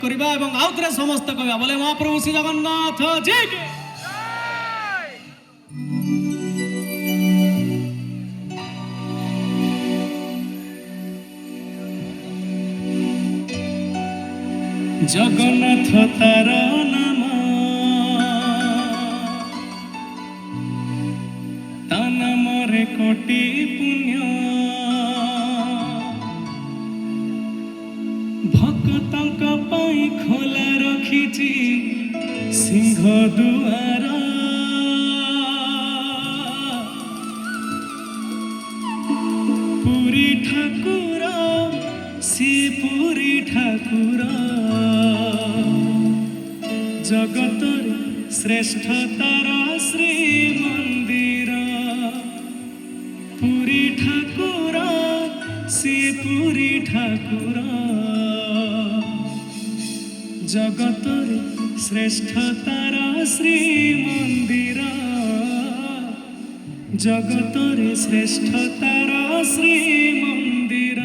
କରିବା ଏବଂ ଆଉଥରେ ସମସ୍ତେ କହିବା ବୋଲେ ମହାପ୍ରଭୁ ଶ୍ରୀ ଜଗନ୍ନାଥ ଜୀ କି ଜଗନ୍ନାଥ ତାର ନାମ ତା ନାମରେ କୋଟି ପୁଣ୍ୟ ଭକ୍ତଙ୍କ ପାଇଁ ଖୋଲା ରଖିଛି ସିଂହ ଦୁଆର ପୁରୀ ଠାକୁର ସିଏ ପୁରୀ ଠାକୁର ଜଗତରେ ଶ୍ରେଷ୍ଠ ତାର ଶ୍ରୀ ମନ୍ଦିର ପୁରୀ ଠାକୁର ସିଏ ପୁରୀ ଠାକୁର ଜଗତରେ ଶ୍ରେଷ୍ଠ ତାର ଶ୍ରୀ ମନ୍ଦିର ଜଗତରେ ଶ୍ରେଷ୍ଠ ତାର ଶ୍ରୀ ମନ୍ଦିର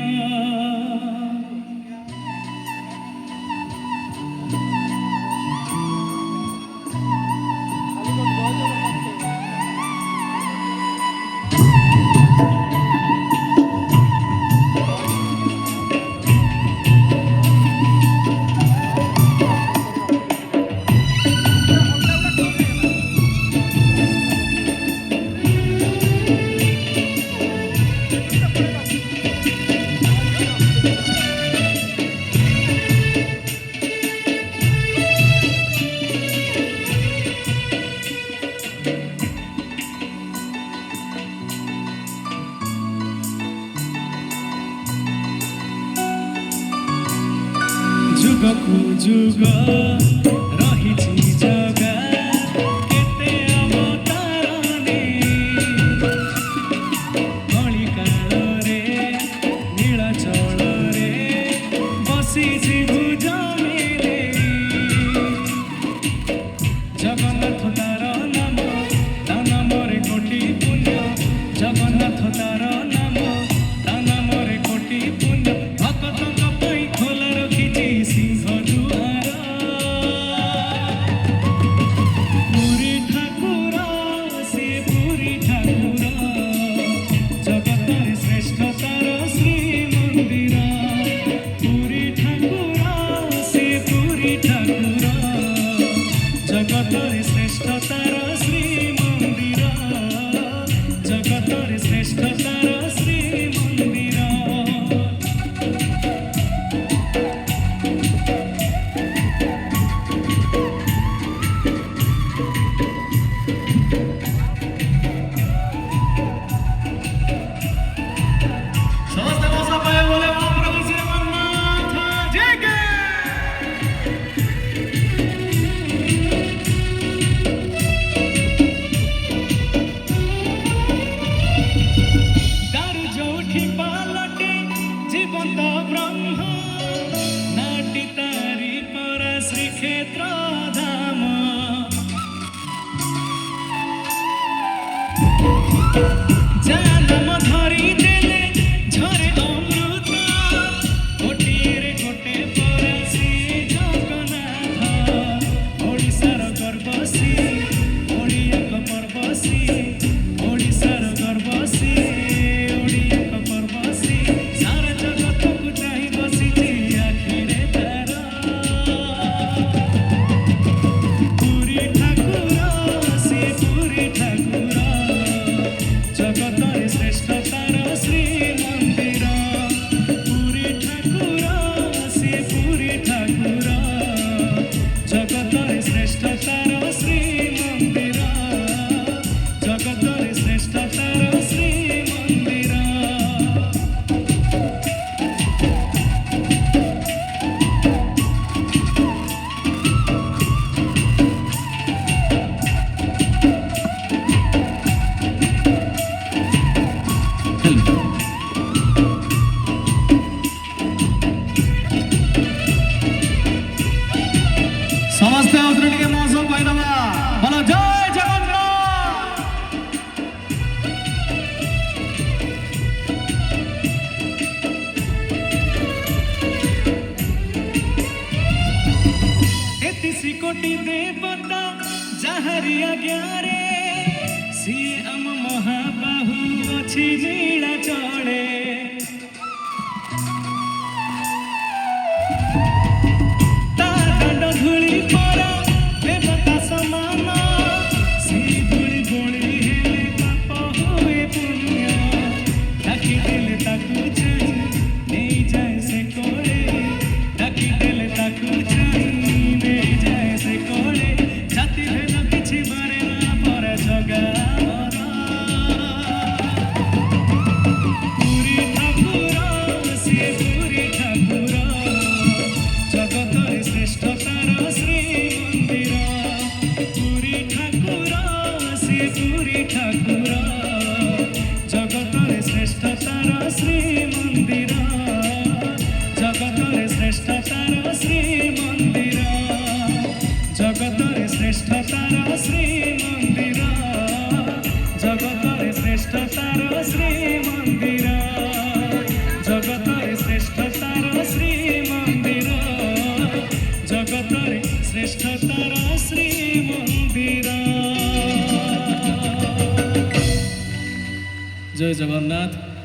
ଯୁଗକୁ ଯୁଗ ରହିଛି ଜଗା କେତେ ଅବତାରଣେ କଳିକାଳରେ ନୀଳାଚଳରେ ବସିଛି ଭୁଜମେରେ ଜଗନ୍ନାଥ ତାର ନାମ ତା ନାମରେ କୋଟି ପୁଣ୍ୟ ଜଗନ୍ନାଥ ତାର ନାମ ତା ନାମରେ କୋଟି ପୁଣ୍ୟ ଭକ୍ତଙ୍କ ପାଇଁ ଖୋଲା ରଖିଛି ସିଂହ ଦୁଆର ପୁରୀ ଠାକୁର ସିଏ ପୁରୀ ଠାକୁର ଜଗତରେ ଶ୍ରେଷ୍ଠ ତାର ଶ୍ରୀ ମନ୍ଦିର ପୁରୀ ଠାକୁର ସିଏ ପୁରୀ ଠାକୁର ଜଗତରେ ଶ୍ରେଷ୍ଠ ତାର ଶ୍ରୀ ମନ୍ଦିର ଜଗତରେ ଶ୍ରେଷ୍ଠ ତାର ଶ୍ରୀ ମନ୍ଦିର ସମସ୍ତେ ବସା ପାଏ ବୋଲେ ମହାପ୍ରଭୁ ଶ୍ରୀ ଜଗନ୍ନାଥ ଜୀ କି ଦାରୁ ଯୋଉଠି ପାଲଟେ ଜୀବନ୍ତ ବ୍ରହ୍ମ ନାଟି ତାରି ପରା ଶ୍ରୀକ୍ଷେତ୍ର ଧାମ ଯା ନାମ ଧରି ଦେଲେ ଝରେ ଅମୃତ କୋଟିରେ ଗୋଟେ ପରା ଶ୍ରୀ ଜଗନ୍ନାଥ ଓଡ଼ିଶାର ଗର୍ବ ସିଏ ଓଡ଼ିଆଙ୍କ ପର୍ବ ସିଏ ଓଡ଼ିଶାର ଗର୍ବ ସିଏ ଓଡ଼ିଆଙ୍କ ପର୍ବ ସିଏ ସାରା ଜଗତକୁ ଚାହିଁ ବସିଛି ଆଖିରେ ତାର ପୁରୀ ଠାକୁର ସିଏ ପୁରୀ ଠାକୁର तेतीसी कोटी देवता जाहारी आज्ञारे सिए आम महाबाहु अछि नीला चले ता दंड धूली परा देवता समान सी धूली बोली हेले पाप हुए पुण्य डाकी देले ताकू चाहि नहीं जाए से कोले डाकी देले ताकू चाहि नहीं जाए से कोले जाति भेद किछि बारे ना पर जगा पुरी ठाकुर सिए पुरी ठाकुर जगतर श्रेष्ठतार श्री मंदिर पुरी ठाकुर सिए पुरी ठाकुर जगतर श्रेष्ठतार श्री मंदिर जगतर श्रेष्ठतार श्री मंदिर जगतर श्रेष्ठतार श्री मंदिर जगतर श्रेष्ठतार श्री मंदिर जगतर श्रेष्ठतार श्री मंदिर जगतर श्रेष्ठतार श्री मंदिर। जय जगन्नाथ।